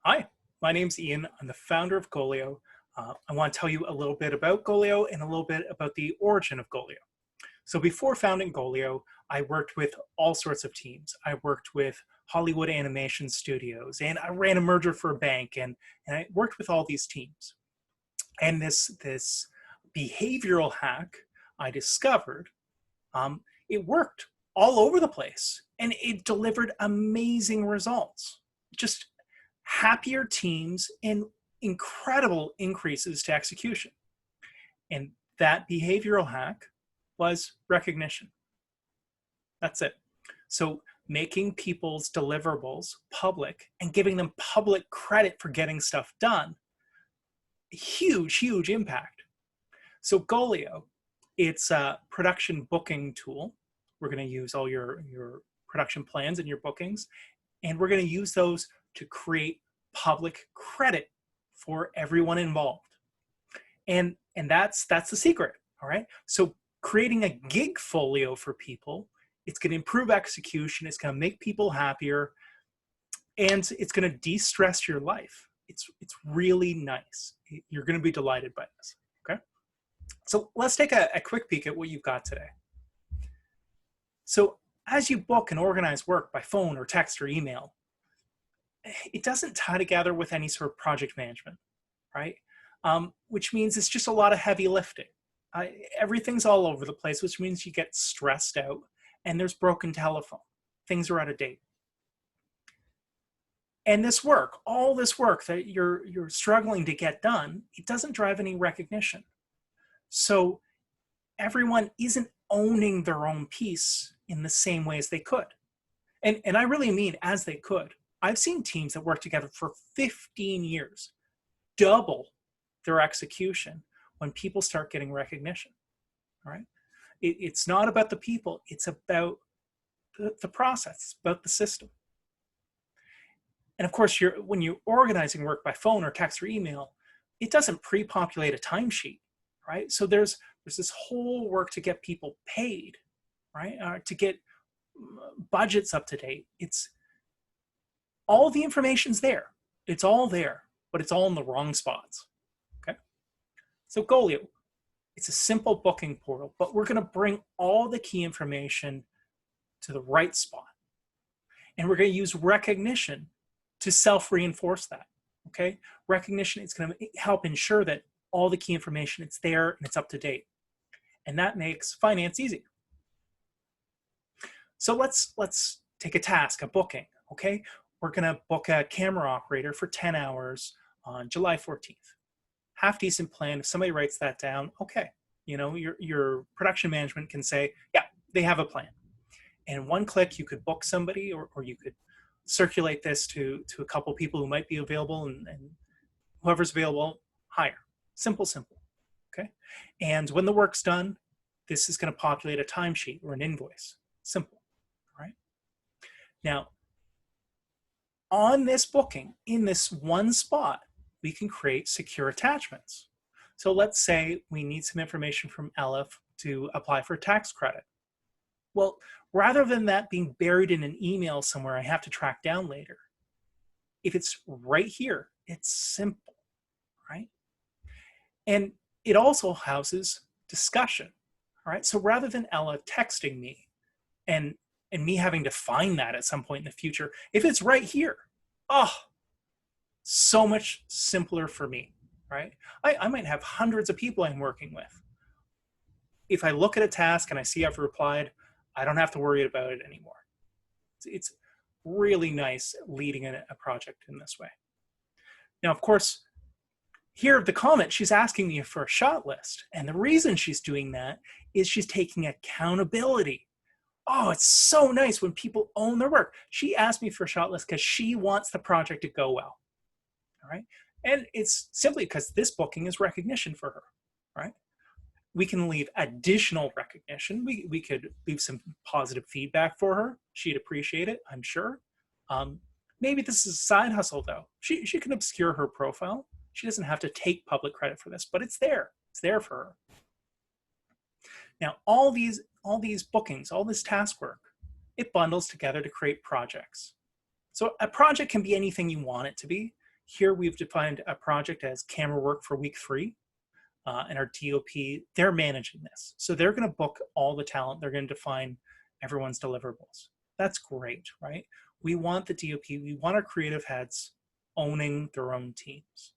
Hi, my name's Ian. I'm the founder of Golio. I want to tell you a little bit about Golio and a little bit about the origin of Golio. So before founding Golio, I worked with all sorts of teams. I worked with Hollywood animation studios, and I ran a merger for a bank, and I worked with all these teams. And this behavioral hack I discovered, it worked all over the place, and it delivered amazing results. Just happier teams and incredible increases to execution. And that behavioral hack was recognition. That's it. So making people's deliverables public and giving them public credit for getting stuff done, huge, huge impact. So Golio, it's a production booking tool. We're going to use all your production plans and your bookings, and we're going to use those to create public credit for everyone involved. And that's the secret. All right. So creating a gig folio for people, it's going to improve execution, it's going to make people happier, and it's going to de-stress your life. It's really nice. You're going to be delighted by this. Okay. So let's take a quick peek at what you've got today. So as you book and organize work by phone or text or email, it doesn't tie together with any sort of project management, right? Which means it's just a lot of heavy lifting. Everything's all over the place, which means you get stressed out, and there's broken telephone. Things are out of date. And this work, all this work that you're struggling to get done, it doesn't drive any recognition. So everyone isn't owning their own piece in the same way as they could. And I really mean as they could. I've seen teams that work together for 15 years double their execution when people start getting recognition. All right. It's not about the people, it's about the process, it's about the system. And of course, when you're organizing work by phone or text or email, it doesn't pre-populate a timesheet, right? So there's this whole work to get people paid, right? To get budgets up to date. It's all the information's there. It's all there, but it's all in the wrong spots. Okay. So Golio, it's a simple booking portal, but we're going to bring all the key information to the right spot. And we're going to use recognition to self-reinforce that. Okay. Recognition is going to help ensure that all the key information, it's there and it's up to date. And that makes finance easy. So let's take a task, a booking. Okay. We're going to book a camera operator for 10 hours on July 14th. Half decent plan. If somebody writes that down, okay, you know, your production management can say, yeah, they have a plan. And in one click, you could book somebody, or you could circulate this to a couple people who might be available, and whoever's available, hire. Simple. Okay. And when the work's done, this is going to populate a timesheet or an invoice. Simple. Right. Now, on this booking, in this one spot, we can create secure attachments. So let's say we need some information from Ella to apply for a tax credit. Well, rather than that being buried in an email somewhere I have to track down later, if it's right here, it's simple, right? And it also houses discussion, all right? So rather than Ella texting me and me having to find that at some point in the future, if it's right here, oh, so much simpler for me, right? I might have hundreds of people I'm working with. If I look at a task and I see I've replied, I don't have to worry about it anymore. It's really nice leading a project in this way. Now, of course, here the comment, she's asking me for a shot list. And the reason she's doing that is she's taking accountability. Oh, it's so nice when people own their work. She asked me for a shot list because she wants the project to go well. All right. And it's simply because this booking is recognition for her. Right. We can leave additional recognition. We could leave some positive feedback for her. She'd appreciate it, I'm sure. Maybe this is a side hustle though. She can obscure her profile. She doesn't have to take public credit for this, but it's there. It's there for her. Now, all these bookings, all this task work, it bundles together to create projects. So a project can be anything you want it to be. here we've defined a project as camera work for week 3. And our DOP, they're managing this. So they're going to book all the talent. They're going to define everyone's deliverables. That's great, right? We want the DOP, we want our creative heads owning their own teams.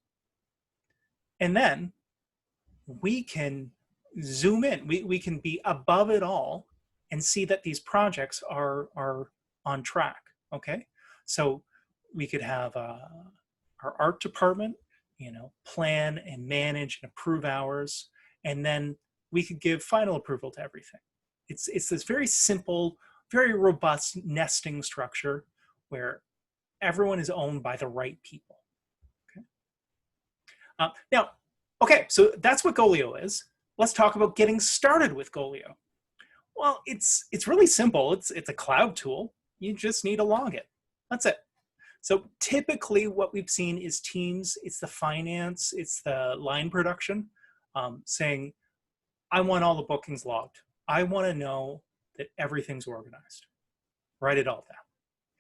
And then we can zoom in. We can be above it all and see that these projects are on track, okay? So we could have our art department, plan and manage and approve hours, and then we could give final approval to everything. It's this very simple, very robust nesting structure where everyone is owned by the right people. Okay. Now, okay, so that's what Golio is. Let's talk about getting started with Golio. Well, it's really simple. It's a cloud tool. You just need a login. That's it. So typically what we've seen is teams, it's the finance, it's the line production, saying, I want all the bookings logged. I want to know that everything's organized. Write it all down,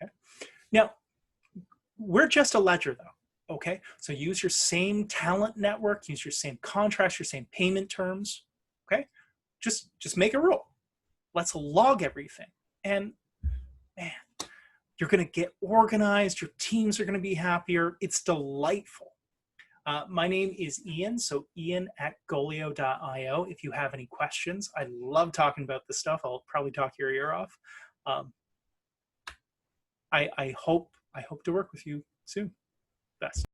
okay? Now, we're just a ledger though, okay? So use your same talent network, use your same contracts, your same payment terms, okay? Just make a rule. Let's log everything. And man, you're going to get organized. Your teams are going to be happier. It's delightful. My name is Ian, so ian@golio.io. If you have any questions, I love talking about this stuff. I'll probably talk your ear off. I hope to work with you soon. Best.